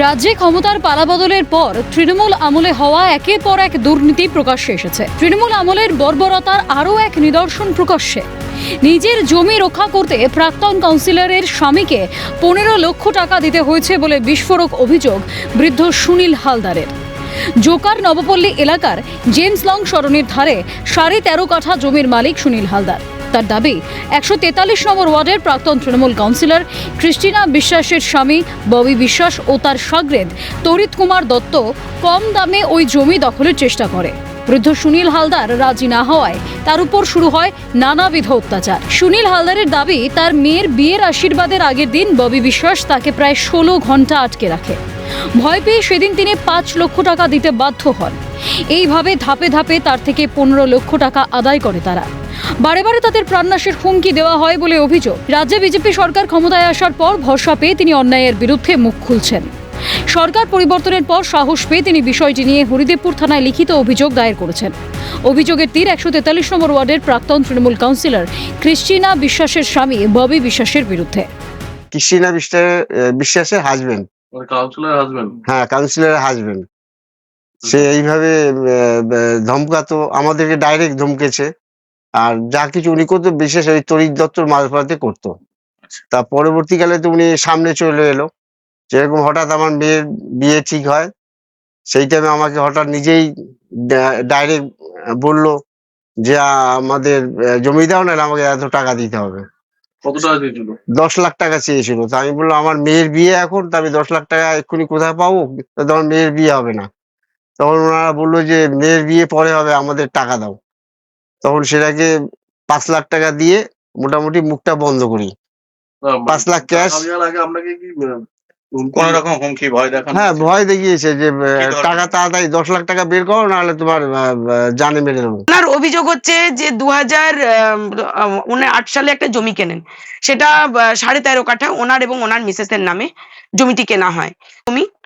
রাজ্যে ক্ষমতার পালাবদলের পর তৃণমূল আমলে হওয়া একের পর এক দুর্নীতি প্রকাশ্যে এসেছে। তৃণমূল আমলের বর্বরতার আরও এক নিদর্শন প্রকাশ্যে। নিজের জমি রক্ষা করতে প্রাক্তন কাউন্সিলরের স্বামীকে 15 লক্ষ টাকা দিতে হয়েছে বলে বিস্ফোরক অভিযোগ বৃদ্ধ সুনীল হালদারের। জোকার নবপল্লী এলাকার জেমস লং সরণির ধারে 13.5 কাঠা জমির মালিক সুনীল হালদার। তার দাবি 143 নম্বর ওয়ার্ডের প্রাক্তন তৃণমূল কাউন্সিলর ক্রিস্টিনা বিশ্বাসের স্বামী ববি বিশ্বাস ও তার সাগরেদ তরিত কুমার দত্ত কম দামে ওই জমি দখলের চেষ্টা করে। বৃদ্ধ সুনীল হালদার রাজি না হওয়ায় তার উপর শুরু হয় নানাবিধ অত্যাচার। সুনীল হালদারের দাবি, তার মেয়ের বিয়ের আশীর্বাদের আগের দিন ববি বিশ্বাস তাকে প্রায় 16 ঘন্টা আটকে রাখে। ভয় পেয়ে সেদিন তিনি 5 লক্ষ টাকা দিতে বাধ্য হন। এইভাবে ধাপে ধাপে তার থেকে 15 লক্ষ টাকা আদায় করে তারা। বারে বারে তাদের প্রাণনাশের হুমকি দেওয়া হয় বলে অভিযোগ। রাজ্যে বিজেপি সরকার ক্ষমতায় আসার পর ভরসা পেয়ে তিনি অন্যায়ের বিরুদ্ধে মুখ খুলছেন। সরকার পরিবর্তনের পর সাহস পেয়ে তিনি বিষয়টি নিয়ে হরিদেবপুর থানায় লিখিত অভিযোগ দায়ের করেছেন। অভিযোগের তীর 143 নম্বর ওয়ার্ডের প্রাক্তন তৃণমূল কাউন্সিলর ক্রিস্টিনা বিশ্বাসের স্বামী ববি বিশ্বাসের বিরুদ্ধে। ক্রিস্টিনা বিশ্বাসের হাজবেন্ড, হ্যাঁ কাউন্সিলরের হাজবেন্ড, সে এইভাবে ধমকাতো, আমাদেরকে ডাইরেক্ট ধমকেছে। আর যা কিছু উনি করতো বিশেষ ওই তরিত দত্তর মালপাতে করতো। তা পরবর্তীকালে তো উনি সামনে চলে এলো, যেরকম হঠাৎ আমার মেয়ের বিয়ে ঠিক হয় সেই টাইমে আমাকে হঠাৎ নিজেই ডাইরেক্ট বললো যে আমাদের জমি দাও, না আমাকে এত টাকা দিতে হবে। কত টাকা দিয়েছিল? 10 লাখ টাকা চেয়েছিল। তা আমি বললাম আমার মেয়ের বিয়ে এখন, তা আমি 10 লাখ টাকা এক্ষুনি কোথায় পাবো? তখন মেয়ের বিয়ে হবে না। তখন ওনারা বললো যে মেয়ের বিয়ে পরে হবে, আমাদের টাকা দাও। তখন সেটাকে 5 লাখ টাকা দিয়ে মোটামুটি মুখটা বন্ধ করি। 5 লাখ ক্যাশ। আপনাকে কি কোন রকম হুমকি ভয় দেখানো? হ্যাঁ, ভয় দেখিয়েছে যে টাকা তাড়াতাড়ি 10 লাখ টাকা বের করো, নাহলে তোমার জানে মেরে দেবো। ওনার অভিযোগ হচ্ছে যে 2008 সালে একটা জমি কেনেন, সেটা 13.5 কাঠা ওনার এবং ওনার মিসেসের নামে জমিটি কেনা হয়।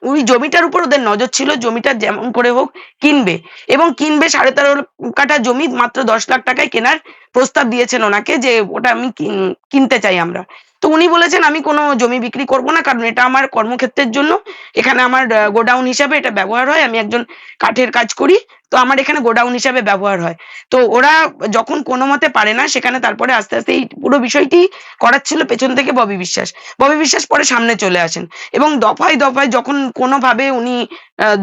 ওই জমিটার উপর ওদের নজর ছিল, জমিটা যেমন করে হোক কিনবে, এবং কিনবে 13.5 কাঠা জমি মাত্র 10 লাখ টাকায় কেনার প্রস্তাব দিয়েছেন ওনাকে, যে ওটা আমি কিনতে চাই আমরা। তো উনি বলেছেন আমি কোনো জমি বিক্রি করব না, কারণ এটা আমার কর্মক্ষেত্রের জন্য, এখানে আমার গোডাউন হিসাবে এটা ব্যবহার হয়, আমি একজন কাঠের কাজ করি, তো আমার এখানে গোডাউন হিসাবে ব্যবহার হয়। তো ওরা যখন কোনো মতে পারে না, সেখানে তারপরে আস্তে আস্তে এই পুরো বিষয়টি করাচ্ছিল পেছন থেকে ববি বিশ্বাস পরে সামনে চলে আসেন, এবং দফায় দফায় যখন কোনোভাবে উনি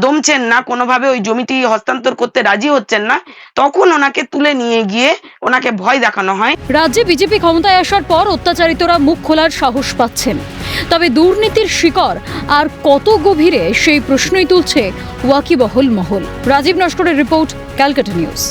দমছেন না, কোনোভাবে ওই জমিটি হস্তান্তর করতে রাজি হচ্ছেন না, তখন ওনাকে তুলে নিয়ে গিয়ে ওনাকে ভয় দেখানো হয়। রাজ্যে বিজেপি ক্ষমতায় আসার পর অত্যাচারিতরা মুখ খোলার সাহস পাচ্ছেন, তবে দুর্নীতির শিকড় আর কত গভীরে সেই প্রশ্নই তুলছে ওয়াকিবহল মহল। রাজীব নস্করের রিপোর্ট, ক্যালকাটা নিউজ।